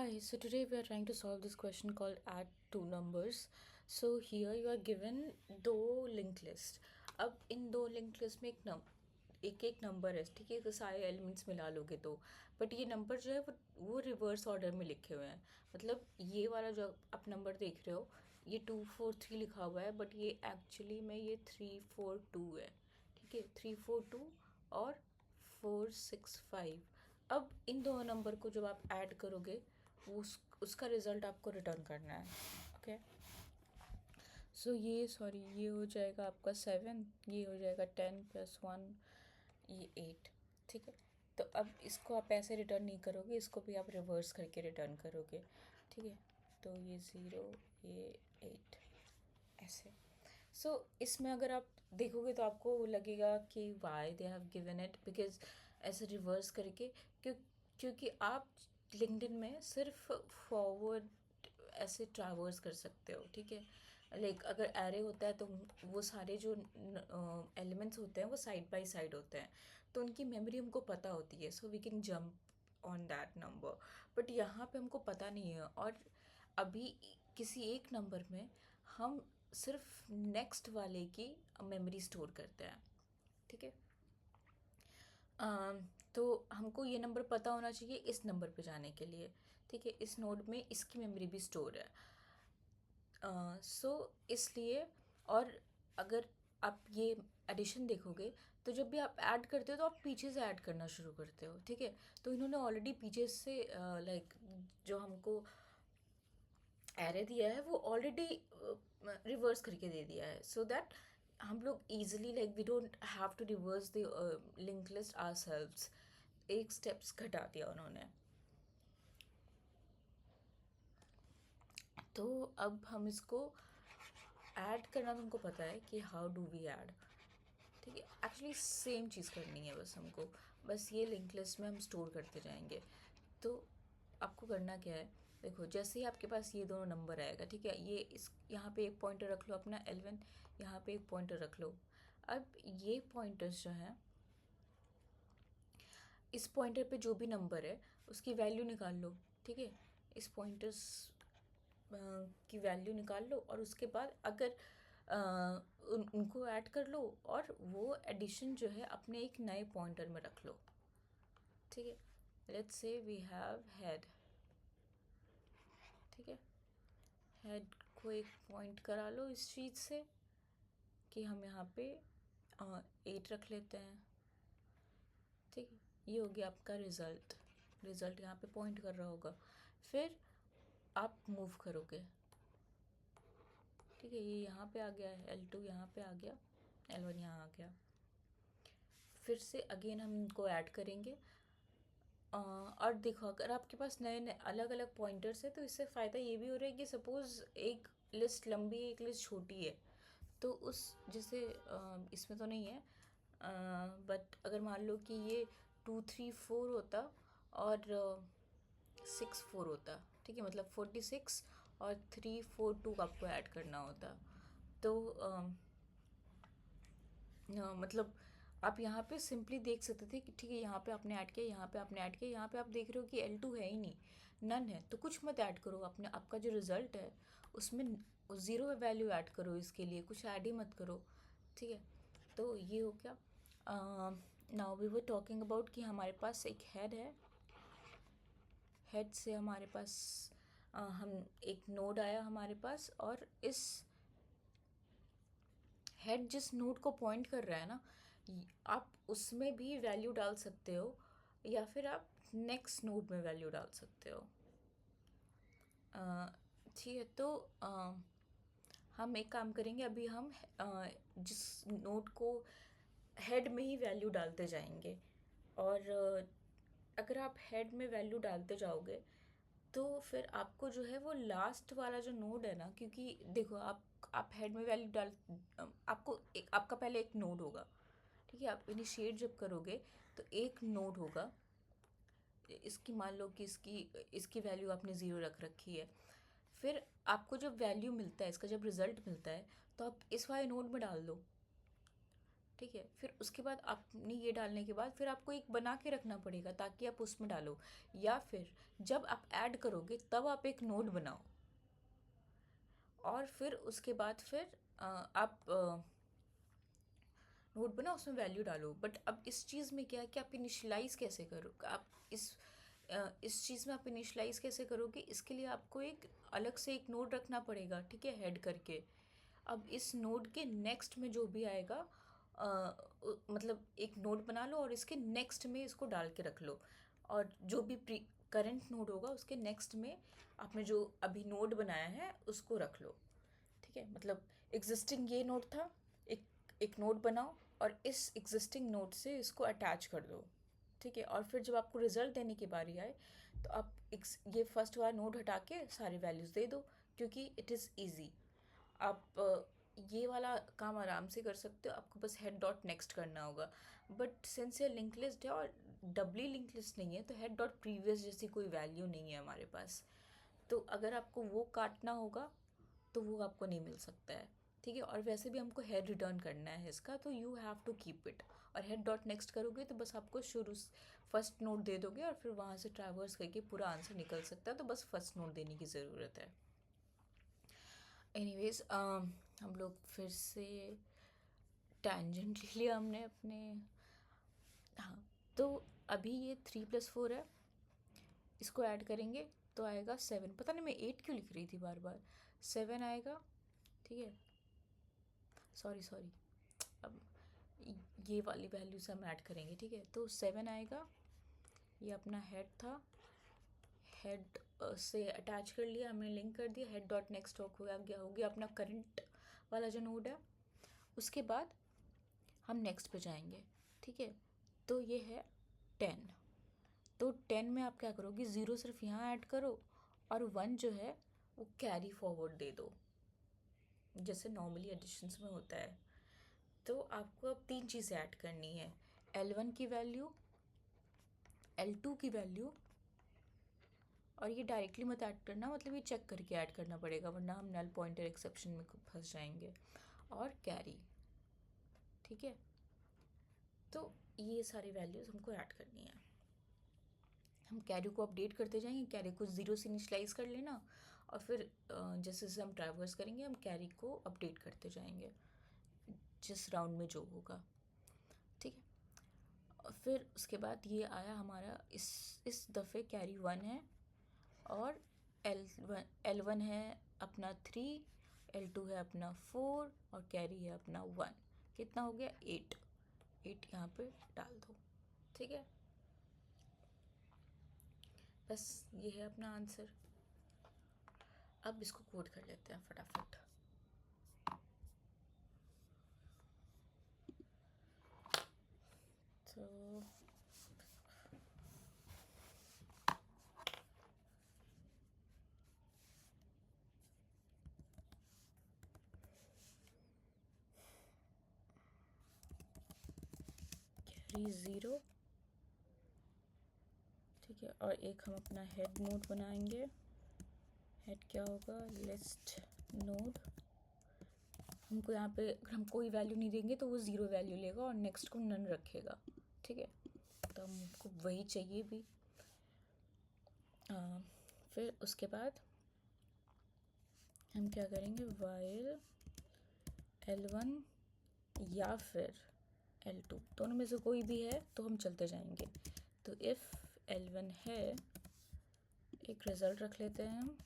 Hi, so today we are trying to solve this question called add two numbers. So here you are given दो linked list. अब इन दो linked list में एक एक number है, ठीक है, तो सारे एलिमेंट्स मिला लोगे तो बट ये नंबर जो है वो रिवर्स ऑर्डर में लिखे हुए हैं। मतलब ये वाला जो आप नंबर देख रहे हो, ये 243 लिखा हुआ है, बट ये एक्चुअली में ये 342 है। ठीक है, 342 और 465। अब इन दोनों नंबर को जब आप ऐड करोगे उसका रिज़ल्ट आपको रिटर्न करना है। ओके, सो ये हो जाएगा आपका 7, ये हो जाएगा 10 + 1, ये 8। ठीक है, तो अब इसको आप ऐसे रिटर्न नहीं करोगे, इसको भी आप रिवर्स करके रिटर्न करोगे। ठीक है, तो ये 0, ये 8, ऐसे। इसमें अगर आप देखोगे तो आपको लगेगा कि why they have given it, because ऐसे रिवर्स करके, क्योंकि आप लिंक्डइन में सिर्फ फॉरवर्ड ऐसे ट्रैवर्स कर सकते हो। ठीक है, लाइक अगर एरे होता है तो वो सारे जो एलिमेंट्स होते हैं वो साइड बाय साइड होते हैं, तो उनकी मेमोरी हमको पता होती है, so we can jump on that number. But यहाँ पे हमको पता नहीं है, और अभी किसी एक नंबर में हम सिर्फ नेक्स्ट वाले की मेमोरी स्टोर करते हैं। ठीक है, तो हमको ये नंबर पता होना चाहिए इस नंबर पे जाने के लिए। ठीक है, इस नोड में इसकी मेमोरी भी स्टोर है। इसलिए, और अगर आप ये एडिशन देखोगे तो जब भी आप ऐड करते हो तो आप पीछे से ऐड करना शुरू करते हो। ठीक है, तो इन्होंने ऑलरेडी पीछे से लाइक जो हमको एरे दिया है वो ऑलरेडी रिवर्स करके दे दिया है, सो दैट हम लोग easily, like we don't have to reverse the link list ourselves. एक स्टेप्स घटा दिया उन्होंने। तो अब हम इसको ऐड करना, तुमको पता है कि हाउ डू वी ऐड। ठीक है, एक्चुअली सेम चीज़ करनी है बस हमको, बस ये लिंक लिस्ट में हम स्टोर करते जाएंगे। तो आपको करना क्या है, देखो जैसे ही आपके पास ये दोनों नंबर आएगा, ठीक है, ये इस यहाँ पे एक पॉइंटर रख लो अपना L1, यहाँ पे एक पॉइंटर रख लो। अब ये पॉइंटर्स जो हैं, इस पॉइंटर पे जो भी नंबर है उसकी वैल्यू निकाल लो। ठीक है, इस पॉइंटर्स की वैल्यू निकाल लो, और उसके बाद अगर उनको ऐड कर लो, और वो एडिशन जो है अपने एक नए पॉइंटर में रख लो। ठीक है, let's say we have head. ठीक है, हेड को एक पॉइंट करा लो इस चीज़ से कि हम यहाँ पे 8 रख लेते हैं। ठीक है, ये हो गया आपका रिज़ल्ट यहाँ पे पॉइंट कर रहा होगा। फिर आप मूव करोगे। ठीक है, ये यहाँ पे आ गया है, L2 यहाँ पे आ गया, L1 यहाँ आ गया। फिर से अगेन हम इनको ऐड करेंगे। और देखो अगर आपके पास नए नए अलग अलग पॉइंटर्स है तो इससे फ़ायदा ये भी हो रहा है कि सपोज़ एक लिस्ट लंबी है, एक लिस्ट छोटी है, तो उस जैसे इसमें तो नहीं है, बट अगर मान लो कि ये 2 3 4 होता और 6 4 होता। ठीक है, मतलब 46 और 3 4 2 आपको ऐड करना होता। तो मतलब आप यहाँ पे सिंपली देख सकते थे कि ठीक है, यहाँ पे आपने ऐड किया, यहाँ पे आपने ऐड किया, यहाँ पे आप देख रहे हो कि L2 है ही नहीं, नन है, तो कुछ मत ऐड करो। अपने आपका जो रिज़ल्ट है उसमें ज़ीरो वैल्यू ऐड करो, इसके लिए कुछ ऐड ही मत करो। ठीक है, तो ये हो गया। Now we were talking about कि हमारे पास एक हेड है, हेड से हमारे पास हम एक नोड आया हमारे पास, और इस हेड जिस नोड को पॉइंट कर रहा है ना, आप उसमें भी वैल्यू डाल सकते हो, या फिर आप नेक्स्ट नोड में वैल्यू डाल सकते हो। ठीक है, तो हम एक काम करेंगे, अभी हम जिस नोड को हेड में ही वैल्यू डालते जाएंगे, और अगर आप हेड में वैल्यू डालते जाओगे तो फिर आपको जो है वो लास्ट वाला जो नोड है ना, क्योंकि देखो आप हेड में वैल्यू डाल, आपको एक आपका पहले एक नोड होगा। ठीक है, आप इनिशिएट जब करोगे तो एक नोड होगा, इसकी मान लो कि इसकी वैल्यू आपने ज़ीरो रख रखी है। फिर आपको जब वैल्यू मिलता है, इसका जब रिज़ल्ट मिलता है, तो आप इस वाले नोड में डाल दो। ठीक है। फिर उसके बाद आपने ये डालने के बाद फिर आपको एक बना के रखना पड़ेगा ताकि आप उसमें डालो, या फिर जब आप ऐड करोगे तब आप एक नोड बनाओ, और फिर उसके बाद फिर आप नोट बनाओ, उसमें वैल्यू डालो। बट अब इस चीज़ में क्या है कि आप इनिशलाइज कैसे करो, आप इस चीज़ में आप इनिशलाइज कैसे करोगे, इसके लिए आपको एक अलग से एक नोड रखना पड़ेगा, ठीक है, हेड करके। अब इस नोड के नेक्स्ट में जो भी आएगा, मतलब एक नोड बना लो और इसके नेक्स्ट में इसको डाल के रख लो, और जो भी प्री करंट नोड होगा उसके नेक्स्ट में आपने जो अभी नोड बनाया है उसको रख लो, ठीक है। मतलब एग्जिस्टिंग ये नोड था, एक एक नोड बनाओ और इस एग्जिस्टिंग नोड से इसको अटैच कर दो, ठीक है। और फिर जब आपको रिजल्ट देने की बारी आए तो आप ये फर्स्ट वाला नोड हटा के सारी वैल्यूज़ दे दो, क्योंकि इट इज़ ईजी। आप ये वाला काम आराम से कर सकते हो, आपको बस हेड डॉट नेक्स्ट करना होगा। बट सिंस ये लिंक लिस्ट है और डबली लिंक लिस्ट नहीं है, तो हेड डॉट प्रीवियस जैसी कोई वैल्यू नहीं है हमारे पास, तो अगर आपको वो काटना होगा तो वो आपको नहीं मिल सकता है, ठीक है। और वैसे भी हमको हेड रिटर्न करना है इसका, तो you have to keep it. और हेड डॉट नेक्स्ट करोगे तो बस आपको शुरू फर्स्ट नोट दे दोगे और फिर वहाँ से ट्रैवर्स करके पूरा आंसर निकल सकता है, तो बस फर्स्ट नोट देने की ज़रूरत है। एनीवेज हम लोग फिर से टैंजेंट ले लिया हमने अपने। हाँ, तो अभी ये 3+4 है, इसको ऐड करेंगे तो आएगा 7। पता नहीं मैं 8 क्यों लिख रही थी बार बार, 7 आएगा, ठीक है। सॉरी सॉरी, अब ये वाली वैल्यू से हम ऐड करेंगे, ठीक है। तो 7 आएगा, ये अपना हेड था, हेड से अटैच कर लिया हमने, लिंक कर दिया, हेड डॉट नेक्स्ट हो गया अपना करंट वाला जो नोड है। उसके बाद हम नेक्स्ट पे जाएंगे, ठीक है। तो ये है 10, तो 10 में आप क्या करोगे, 0 सिर्फ यहाँ ऐड करो और 1 जो है वो कैरी फॉरवर्ड दे दो, जैसे नॉर्मली एडिशंस में होता है। तो आपको अब 3 चीज़ें ऐड करनी है, L1 की वैल्यू, L2 की वैल्यू, और ये डायरेक्टली मत ऐड करना, मतलब ये चेक करके ऐड करना पड़ेगा वरना हम नल पॉइंटर एक्सेप्शन में फंस जाएंगे, और कैरी, ठीक है। तो ये सारी वैल्यूज़ हमको ऐड करनी है। हम कैरी को अपडेट करते जाएंगे, कैरी को 0 से इनिशलाइज कर लेना, और फिर जैसे जैसे हम ट्रैवर्स करेंगे हम कैरी को अपडेट करते जाएंगे जिस राउंड में जो होगा, ठीक है। और फिर उसके बाद ये आया हमारा, इस दफ़े कैरी 1 है, और L1 है अपना 3, L2 है अपना 4, और कैरी है अपना 1। कितना हो गया, 8। 8 यहाँ पे डाल दो, ठीक है। बस ये है अपना आंसर। अब इसको कोड कर लेते हैं फटाफट। तो कैरी 0, ठीक है। और एक हम अपना हेड नोड बनाएंगे, हेड क्या होगा, लिस्ट नोड। हमको यहाँ पे अगर हम कोई वैल्यू नहीं देंगे तो वो 0 वैल्यू लेगा और नेक्स्ट को नन रखेगा, ठीक है। तो हमको वही चाहिए भी। फिर उसके बाद हम क्या करेंगे, वाइल L1 या फिर L2, दोनों में से कोई भी है तो हम चलते जाएंगे। तो इफ़ L1 है, एक रिज़ल्ट रख लेते हैं हम,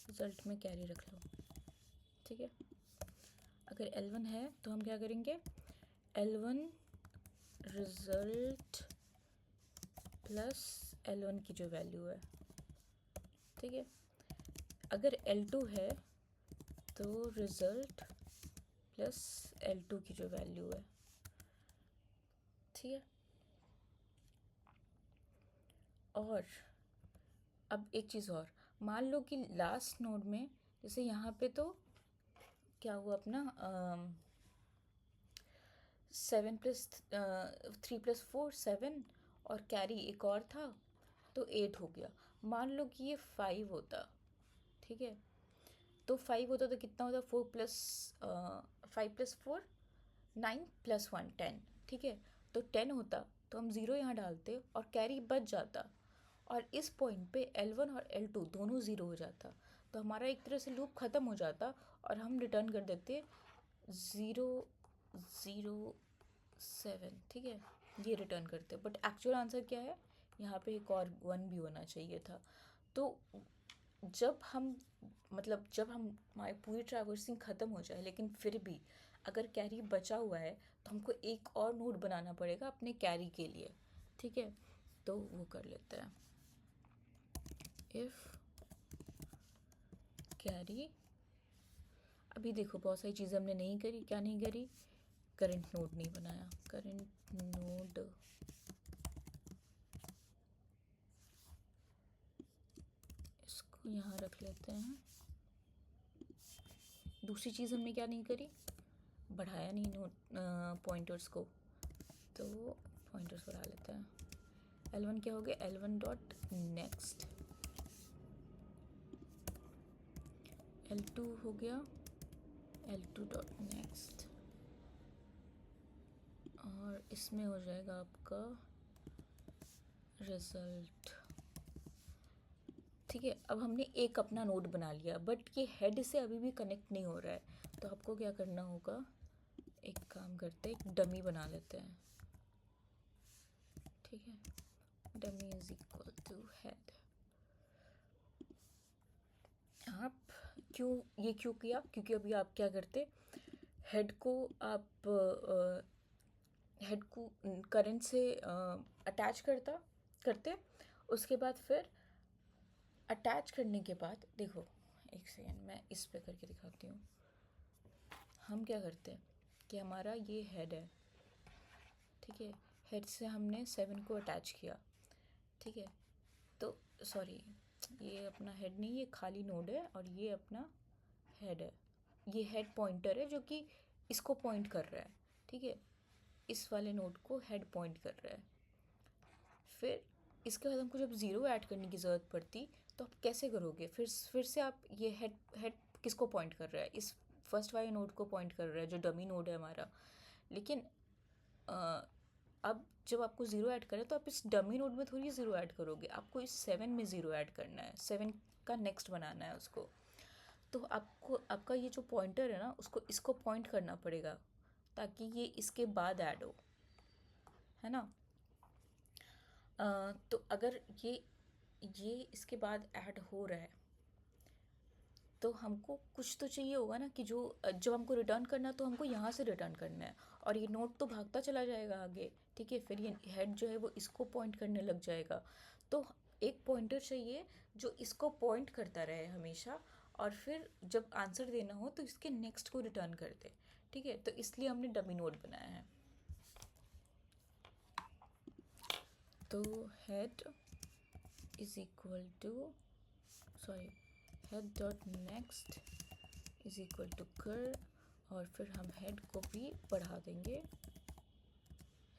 रिज़ल्ट में कैरी रख लो, ठीक है। अगर L1 है तो हम क्या करेंगे, L1 रिज़ल्ट प्लस L1 की जो वैल्यू है, ठीक है। अगर L2 है तो रिज़ल्ट प्लस L2 की जो वैल्यू है, ठीक है। और अब एक चीज़ और, मान लो कि लास्ट नोड में, जैसे यहाँ पे तो क्या हुआ अपना 3+4 7, और कैरी एक और था तो 8 हो गया। मान लो कि ये 5 होता, ठीक है। तो 5 होता तो कितना होता, 5+4 9 + 1 10, ठीक है। तो 10 होता तो हम ज़ीरो यहाँ डालते और कैरी बच जाता, और इस पॉइंट पे L1 और L2 दोनों ज़ीरो हो जाता, तो हमारा एक तरह से लूप ख़त्म हो जाता और हम रिटर्न कर देते 0 0 7, ठीक है। ये रिटर्न करते, बट एक्चुअल आंसर क्या है, यहाँ पे एक और 1 भी होना चाहिए था। तो जब हम जब हम हमारी पूरी ट्रैवर्सिंग ख़त्म हो जाए लेकिन फिर भी अगर कैरी बचा हुआ है तो हमको एक और नोड बनाना पड़ेगा अपने कैरी के लिए, ठीक है। तो वो कर लेते हैं, इफ़ कैरी, अभी देखो बहुत सारी चीज़ें हमने नहीं करी, क्या नहीं करी, करंट नोड नहीं बनाया, करंट नोड इसको यहाँ रख लेते हैं। दूसरी चीज़ हमने क्या नहीं करी, बढ़ाया नहीं नोड पॉइंटर्स को, तो पॉइंटर्स बढ़ा लेते हैं। L1 क्या हो गया, L1 डॉट नेक्स्ट, L2 हो गया L2 डॉट नेक्स्ट, और इसमें हो जाएगा आपका रिजल्ट, ठीक है। अब हमने एक अपना नोड बना लिया, बट ये हेड से अभी भी कनेक्ट नहीं हो रहा है, तो आपको क्या करना होगा, एक काम करते हैं, एक डमी बना लेते हैं, ठीक है। Dummy is equal to head. आप क्यों किया, क्योंकि अभी आप क्या करते, हेड को आप हेड को करंट से अटैच करते, उसके बाद फिर अटैच करने के बाद देखो, एक सेकेंड मैं इस पे करके दिखाती हूँ। हम क्या करते हैं कि हमारा ये हेड है, ठीक है, हेड से हमने 7 को अटैच किया, ठीक है। तो सॉरी, ये अपना हेड नहीं, ये खाली नोड है, और ये अपना हेड है, ये हेड पॉइंटर है जो कि इसको पॉइंट कर रहा है, ठीक है, इस वाले नोड को हेड पॉइंट कर रहा है। फिर इसके बाद हमको जब ज़ीरो ऐड करने की ज़रूरत पड़ती तो आप कैसे करोगे, फिर से आप ये हेड किसको पॉइंट कर रहा है, इस फर्स्ट वाले नोड को पॉइंट कर रहा है जो डमी नोड है हमारा। लेकिन अब जब आपको ज़ीरो ऐड करें तो आप इस डमी नोड में थोड़ी ज़ीरो ऐड करोगे, आपको इस 7 में ज़ीरो ऐड करना है, 7 का नेक्स्ट बनाना है उसको। तो आपको आपका ये जो पॉइंटर है ना, उसको इसको पॉइंट करना पड़ेगा ताकि ये इसके बाद ऐड हो, है ना। तो अगर ये इसके बाद ऐड हो रहा है तो हमको कुछ तो चाहिए होगा ना, कि जो जब हमको रिटर्न करना तो हमको यहाँ से रिटर्न करना है, और ये नोट तो भागता चला जाएगा आगे, ठीक है। फिर ये हेड जो है वो इसको पॉइंट करने लग जाएगा, तो एक पॉइंटर चाहिए जो इसको पॉइंट करता रहे हमेशा, और फिर जब आंसर देना हो तो इसके नेक्स्ट को रिटर्न कर दे, ठीक है। तो इसलिए हमने डमी नोड बनाया है। तो head is equal to, sorry, head dot next is equal to कर, और फिर हम हेड को भी बढ़ा देंगे,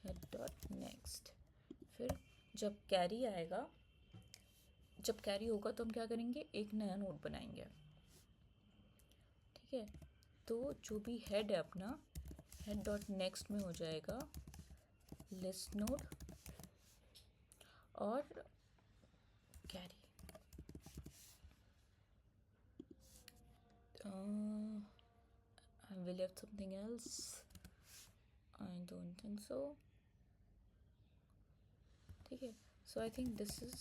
हेड डॉट नेक्स्ट। फिर जब कैरी आएगा, जब कैरी होगा तो हम क्या करेंगे, एक नया नोड बनाएंगे, ठीक है। तो जो भी हेड है अपना, हेड डॉट नेक्स्ट में हो जाएगा लिस्ट नोड और carry. I will have something else. I don't think so. ठीक है, so I think this is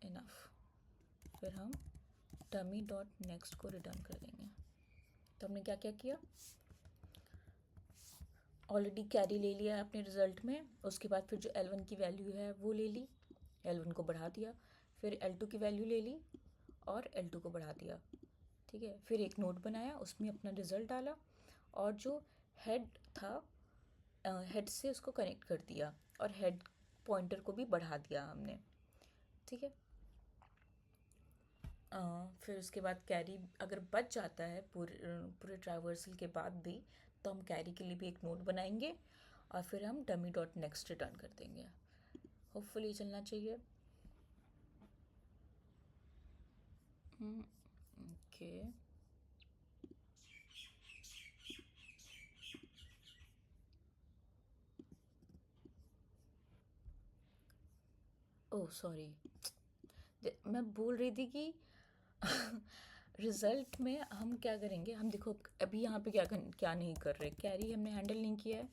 enough. फिर हम डमी डॉट नेक्स्ट को रिटर्न कर देंगे। तो हमने क्या क्या किया, ऑलरेडी कैरी ले लिया है अपने रिजल्ट में, उसके बाद फिर जो L1 की वैल्यू है वो ले ली, L1 को बढ़ा दिया, फिर L2 की वैल्यू ले ली और L2 को बढ़ा दिया, ठीक है। फिर एक नोट बनाया, उसमें अपना रिज़ल्ट डाला, और जो हेड था हेड से उसको कनेक्ट कर दिया, और हेड पॉइंटर को भी बढ़ा दिया हमने, ठीक है। फिर उसके बाद कैरी अगर बच जाता है पूरे ट्रावर्सल के बाद भी, तो हम कैरी के लिए भी एक नोट बनाएंगे, और फिर हम डमी डॉट नेक्स्ट रिटर्न कर देंगे। होपफुली चलना चाहिए। ओके, ओह सॉरी, मैं बोल रही थी कि रिज़ल्ट में हम क्या करेंगे, हम देखो अभी यहाँ पे क्या नहीं कर रहे, कैरी हमने हैंडल नहीं किया है,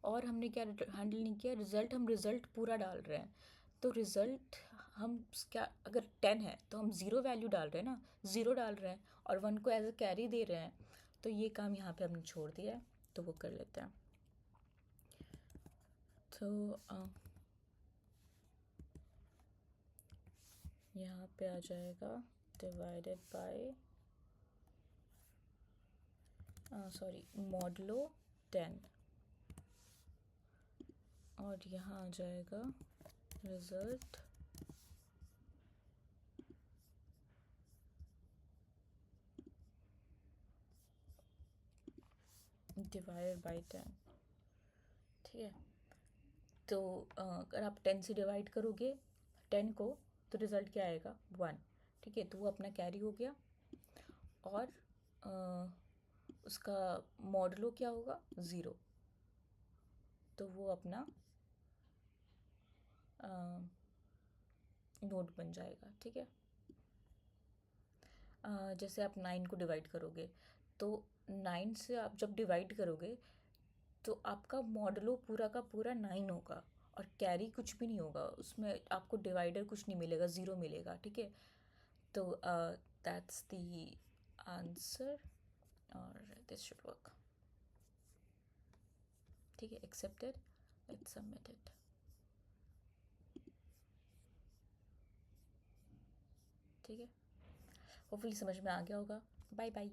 और हमने क्या हैंडल नहीं किया, रिज़ल्ट, हम रिज़ल्ट पूरा डाल रहे हैं। तो रिज़ल्ट हम क्या, अगर 10 है तो हम ज़ीरो वैल्यू डाल रहे हैं ना, ज़ीरो डाल रहे हैं और 1 को एज अ कैरी दे रहे हैं। तो ये काम यहाँ पे हमने छोड़ दिया है, तो वो कर लेते हैं। तो यहाँ पे आ जाएगा डिवाइडेड बाय, सॉरी, मॉडलो 10, और यहाँ आ जाएगा रिज़ल्ट डिवाइडेड बाय 10। ठीक है, तो अगर आप 10 से डिवाइड करोगे 10 को, तो रिज़ल्ट क्या आएगा, 1। ठीक है, तो वो अपना कैरी हो गया, और उसका मॉडलो क्या होगा, 0। तो वो अपना नोट बन जाएगा। ठीक है, जैसे आप 9 को डिवाइड करोगे, तो 9 से आप जब डिवाइड करोगे तो आपका मॉडलो पूरा का पूरा 9 होगा, और कैरी कुछ भी नहीं होगा उसमें, आपको डिवाइडर कुछ नहीं मिलेगा, ज़ीरो मिलेगा। ठीक है, तो दैट्स द आंसर, और दिस शुड वर्क। ठीक है, एक्सेप्टेड, लेट्स सबमिट इट। ठीक है, होपफुली समझ में आ गया होगा। Bye bye.